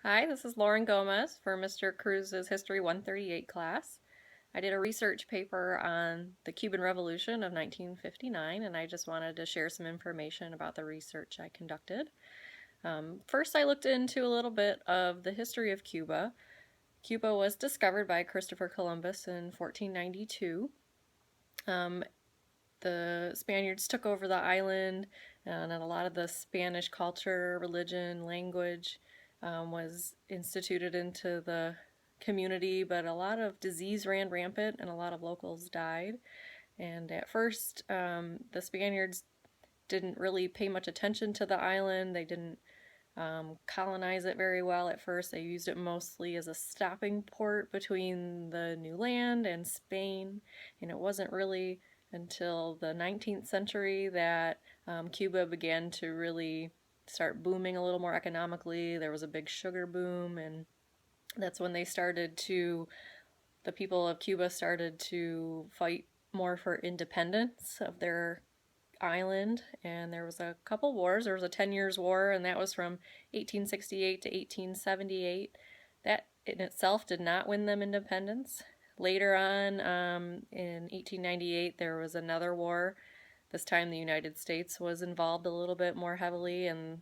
Hi, this is Lauren Gomez for Mr. Cruz's History 138 class. I did a research paper on the Cuban Revolution of 1959, and I just wanted to share some information about the research I conducted. First, I looked into a little bit of the history of Cuba. Cuba was discovered by Christopher Columbus in 1492. Um, the Spaniards took over the island, and a lot of the Spanish culture, religion, language was instituted into the community, but a lot of disease ran rampant and a lot of locals died. And at first, the Spaniards didn't really pay much attention to the island. They didn't colonize it very well at first. They used it mostly as a stopping port between the new land and Spain, and it wasn't really until the 19th century that Cuba began to really start booming a little more economically. There was a big sugar boom, and that's when the people of Cuba started to fight more for independence of their island, and there was a couple wars. There was a 10 Years' War, and that was from 1868 to 1878. That in itself did not win them independence. Later on, in 1898, there was another war. This time, the United States was involved a little bit more heavily, and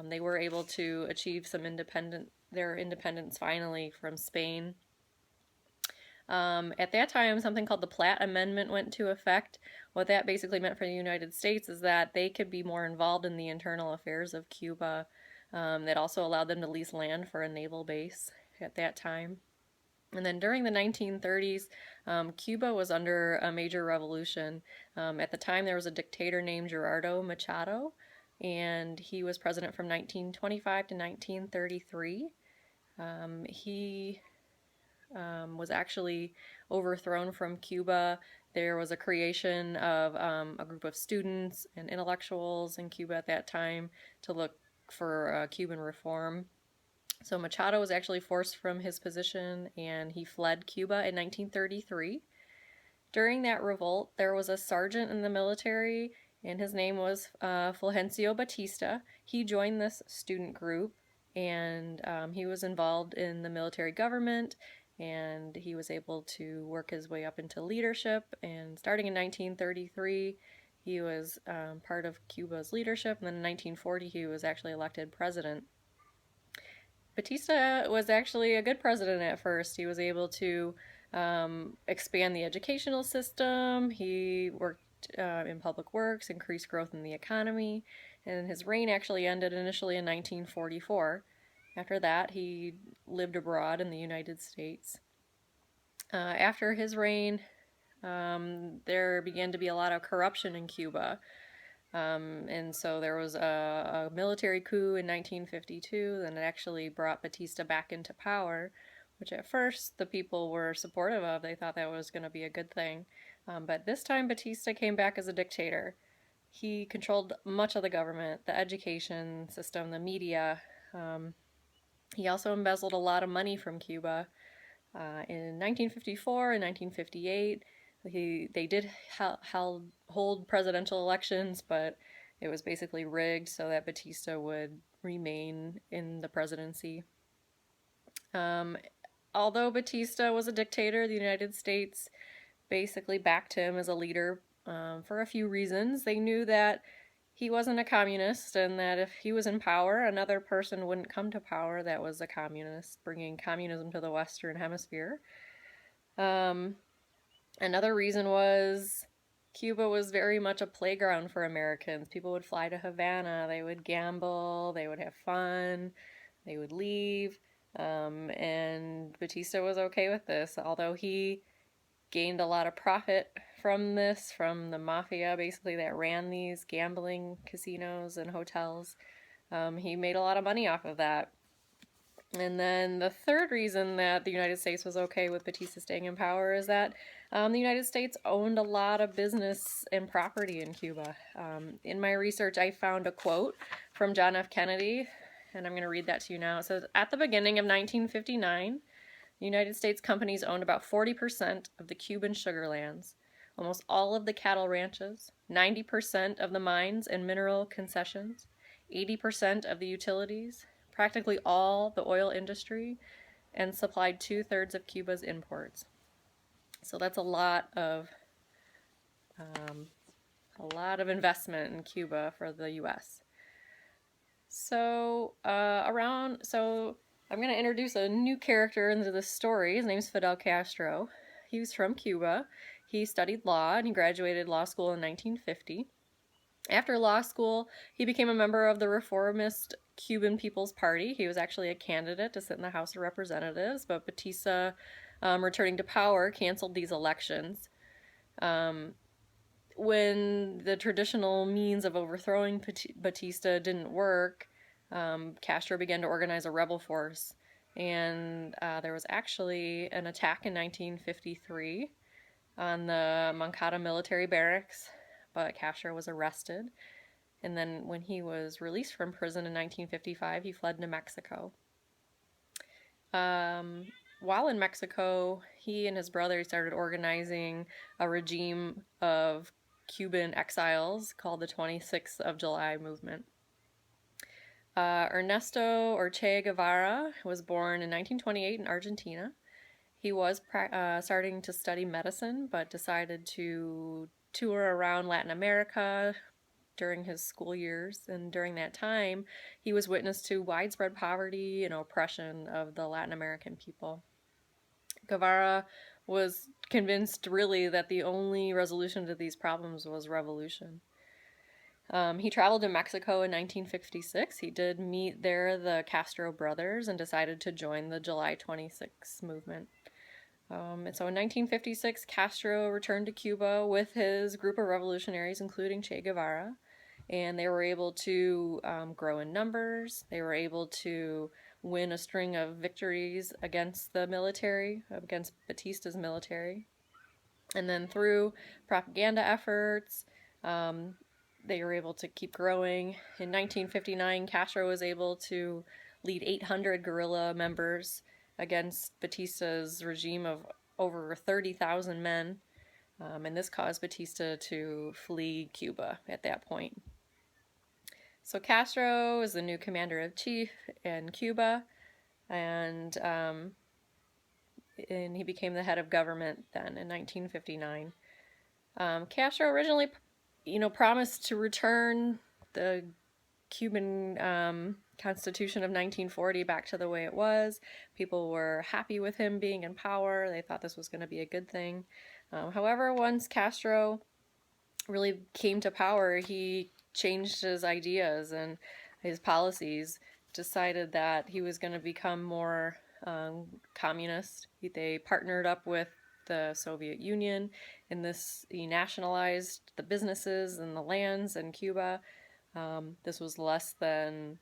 they were able to achieve their independence finally from Spain. At that time, something called the Platt Amendment went into effect. What that basically meant for the United States is that they could be more involved in the internal affairs of Cuba. That also allowed them to lease land for a naval base at that time. And then during the 1930s, Cuba was under a major revolution. At the time, there was a dictator named Gerardo Machado, and he was president from 1925 to 1933. He was actually overthrown from Cuba. There was a creation of a group of students and intellectuals in Cuba at that time to look for Cuban reform. So Machado was actually forced from his position and he fled Cuba in 1933. During that revolt, there was a sergeant in the military, and his name was Fulgencio Batista. He joined this student group, and he was involved in the military government, and he was able to work his way up into leadership. And starting in 1933, he was part of Cuba's leadership, and then in 1940, he was actually elected president. Batista was actually a good president at first. He was able to expand the educational system. He worked in public works, increased growth in the economy, and his reign actually ended initially in 1944. After that, he lived abroad in the United States. After his reign, there began to be a lot of corruption in Cuba. And so there was a military coup in 1952, and it actually brought Batista back into power, which at first the people were supportive of. They thought that was going to be a good thing. But this time Batista came back as a dictator. He controlled much of the government, the education system, the media. He also embezzled a lot of money from Cuba. In 1954 and 1958, they did hold presidential elections, but it was basically rigged so that Batista would remain in the presidency. Um, Although Batista was a dictator, the United States basically backed him as a leader for a few reasons. They knew that he wasn't a communist, and that if he was in power, another person wouldn't come to power that was a communist, bringing communism to the Western Hemisphere. Um, Another reason was Cuba was very much a playground for Americans. People would fly to Havana, they would gamble, they would have fun, they would leave. And Batista was okay with this, although he gained a lot of profit from this, from the mafia basically that ran these gambling casinos and hotels. He made a lot of money off of that. And then the third reason that the United States was okay with Batista staying in power is that the United States owned a lot of business and property in Cuba. In my research, I found a quote from John F. Kennedy, and I'm going to read that to you now. It says, "At the beginning of 1959, the United States companies owned about 40% of the Cuban sugar lands, almost all of the cattle ranches, 90% of the mines and mineral concessions, 80% of the utilities, practically all the oil industry and supplied 2/3 of Cuba's imports. So that's um, a lot of investment in Cuba for the U.S. So I'm going to introduce a new character into this story. His name's Fidel Castro. He was from Cuba. He studied law and he graduated law school in 1950. After law school, he became a member of the reformist Cuban People's Party. He was actually a candidate to sit in the House of Representatives, but Batista, returning to power, canceled these elections. Um, when the traditional means of overthrowing Batista didn't work, Castro began to organize a rebel force. And there was actually an attack in 1953 on the Moncada military barracks, but Castro was arrested. And then when he was released from prison in 1955, he fled to Mexico. While in Mexico, he and his brother started organizing a regime of Cuban exiles called the 26th of July movement. Ernesto or Che Guevara was born in 1928 in Argentina. He was starting to study medicine, but decided to tour around Latin America during his school years. And during that time, he was witness to widespread poverty and oppression of the Latin American people. Guevara was convinced really that the only resolution to these problems was revolution. He traveled to Mexico in 1956. He did meet there the Castro brothers and decided to join the July 26 movement. And so in 1956, Castro returned to Cuba with his group of revolutionaries, including Che Guevara, and they were able to grow in numbers. They were able to win a string of victories against the military, against Batista's military. And then through propaganda efforts, they were able to keep growing. In 1959, Castro was able to lead 800 guerrilla members against Batista's regime of over 30,000 men. And this caused Batista to flee Cuba at that point. So Castro is the new commander-in-chief in Cuba, and he became the head of government then in 1959. Castro originally, promised to return the Cuban Constitution of 1940 back to the way it was. People were happy with him being in power. They thought this was going to be a good thing. However, once Castro really came to power, he changed his ideas and his policies, decided that he was going to become more communist. They partnered up with the Soviet Union, and he nationalized the businesses and the lands in Cuba. This was less than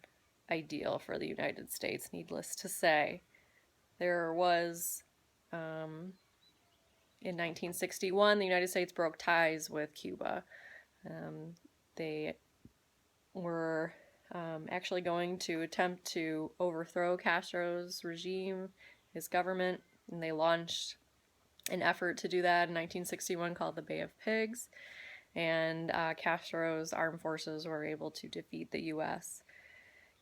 ideal for the United States, needless to say. There was, in 1961, the United States broke ties with Cuba. They were actually going to attempt to overthrow Castro's regime, his government, and they launched an effort to do that in 1961 called the Bay of Pigs, and Castro's armed forces were able to defeat the U.S.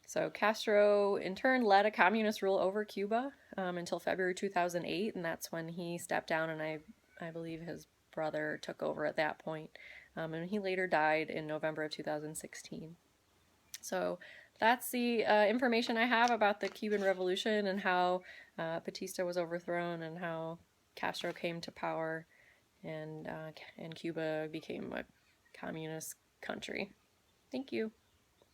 So Castro, in turn, led a communist rule over Cuba until February 2008, and that's when he stepped down, and I believe his brother took over at that point. And he later died in November of 2016. So that's the information I have about the Cuban Revolution and how Batista was overthrown and how Castro came to power and Cuba became a communist country. Thank you.